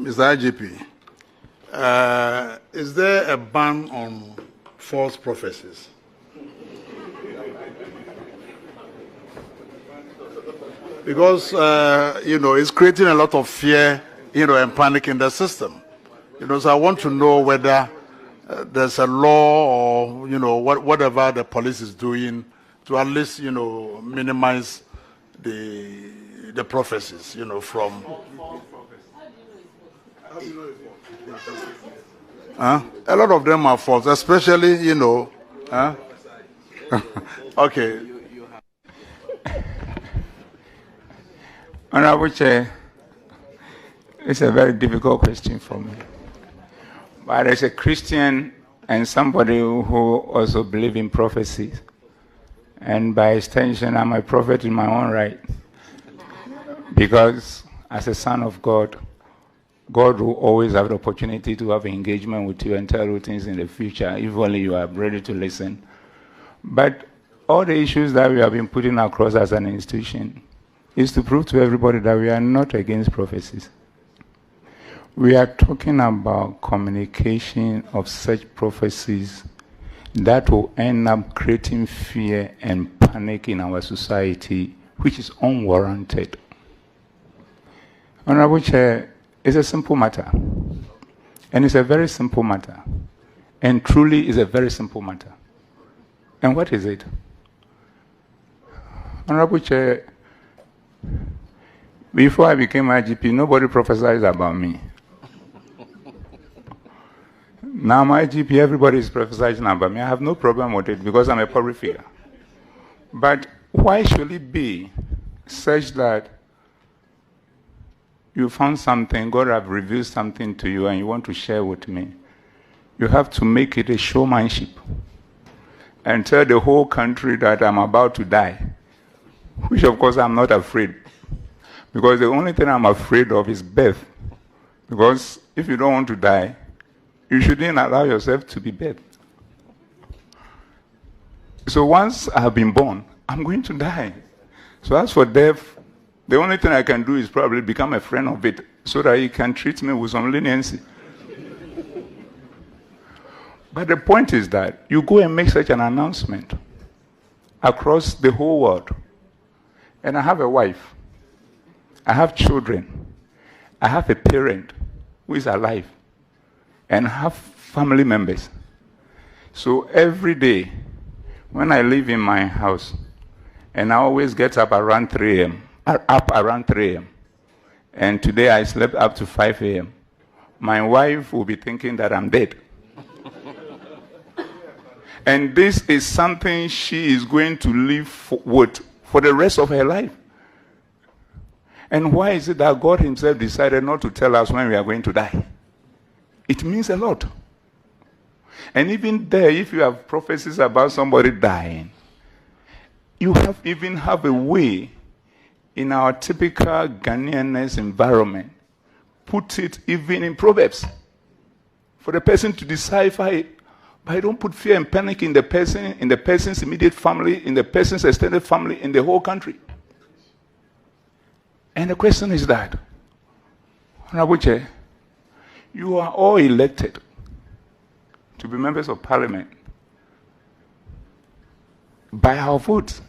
Mr. IGP, is there a ban on false prophecies? Because, it's creating a lot of fear, and panic in the system. So I want to know whether there's a law or, whatever the police is doing to at least, minimize the prophecies, from... A lot of them are false, especially, Okay. Honorable Chair, it's a very difficult question for me. But as a Christian and somebody who also believes in prophecies, and by extension, I'm a prophet in my own right, because as a son of God, God will always have the opportunity to have engagement with you and tell you things in the future, if only you are ready to listen. But all the issues that we have been putting across as an institution is to prove to everybody that we are not against prophecies. We are talking about communication of such prophecies that will end up creating fear and panic in our society, which is unwarranted. Honorable Chair, it's a simple matter. And it's a very simple matter. And truly is a very simple matter. And what is it? Honorable Chair, before I became IGP, nobody prophesied about me. Now I'm IGP, everybody is prophesying about me. I have no problem with it because I'm a public figure. But why should it be such that you found something, God have revealed something to you and you want to share with me? You have to make it a showmanship and tell the whole country that I'm about to die, which of course I'm not afraid. Because the only thing I'm afraid of is death. Because if you don't want to die, you shouldn't allow yourself to be dead. So once I have been born, I'm going to die. So as for death, the only thing I can do is probably become a friend of it so that he can treat me with some leniency. But the point is that you go and make such an announcement across the whole world. And I have a wife. I have children. I have a parent who is alive. And I have family members. So every day, when I live in my house, and I always get up around 3 a.m., and today I slept up to 5 a.m., my wife will be thinking that I'm dead. And this is something she is going to live with for the rest of her life. And why is it that God himself decided not to tell us when we are going to die? It means a lot. And even there, if you have prophecies about somebody dying, you even have a way in our typical Ghanaianness environment, put it even in Proverbs, for the person to decipher it. But don't put fear and panic in the person, in the person's immediate family, in the person's extended family, in the whole country. And the question is that, Honorable Chair, you are all elected to be members of parliament by our votes.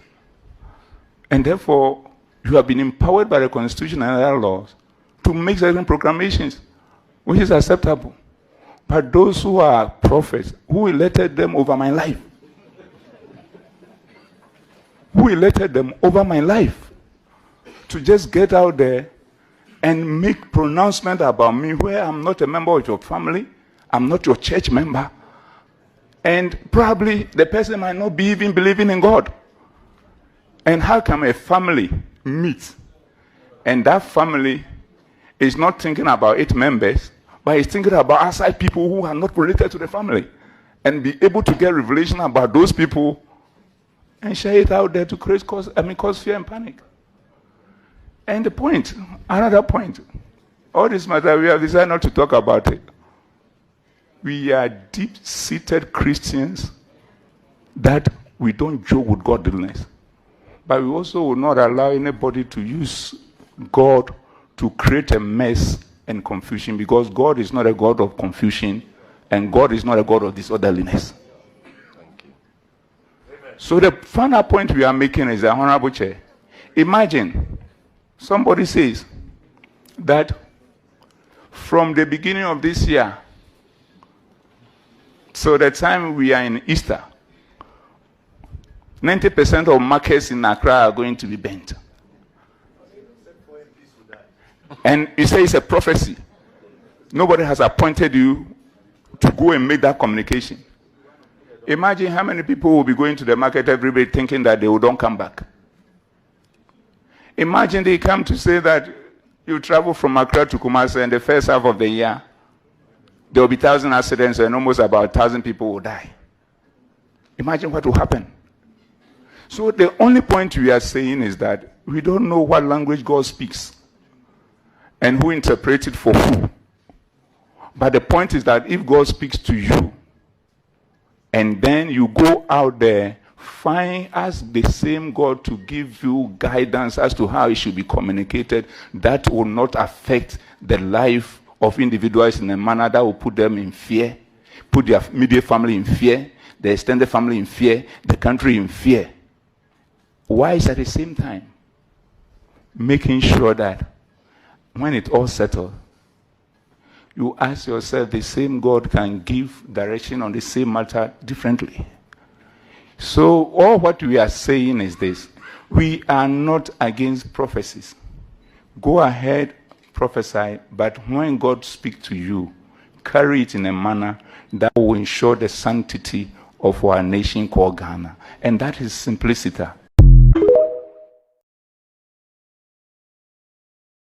And therefore, you have been empowered by the Constitution and other laws to make certain proclamations, which is acceptable. But those who are prophets, who elected them over my life? Who elected them over my life? To just get out there and make pronouncement about me where I'm not a member of your family, I'm not your church member, and probably the person might not be even believing in God. And how can a family meet and that family is not thinking about its members, but is thinking about outside people who are not related to the family, and be able to get revelation about those people and share it out there to cause fear and panic? And the point, another point, all this matter, we have decided not to talk about it. We are deep-seated Christians that we don't joke with godliness. But we also will not allow anybody to use God to create a mess and confusion, because God is not a God of confusion and God is not a God of disorderliness. So the final point we are making is, Honorable Chair, imagine somebody says that from the beginning of this year, so the time we are in Easter, 90% of markets in Accra are going to be burnt. And you say it's a prophecy. Nobody has appointed you to go and make that communication. Imagine how many people will be going to the market every day thinking that they will don't come back. Imagine they come to say that you travel from Accra to Kumasi, and the first half of the year, there will be 1,000 accidents and almost about 1,000 people will die. Imagine what will happen. So the only point we are saying is that we don't know what language God speaks and who interprets it for who. But the point is that if God speaks to you, and then you go out there, ask the same God to give you guidance as to how it should be communicated, that will not affect the life of individuals in a manner that will put them in fear, put their immediate family in fear, the extended family in fear, the country in fear. Why is at the same time making sure that when it all settles, you ask yourself, the same God can give direction on the same matter differently. So all what we are saying is this: we are not against prophecies. Go ahead, prophesy, but when God speaks to you, carry it in a manner that will ensure the sanctity of our nation called Ghana. And that is simplicity.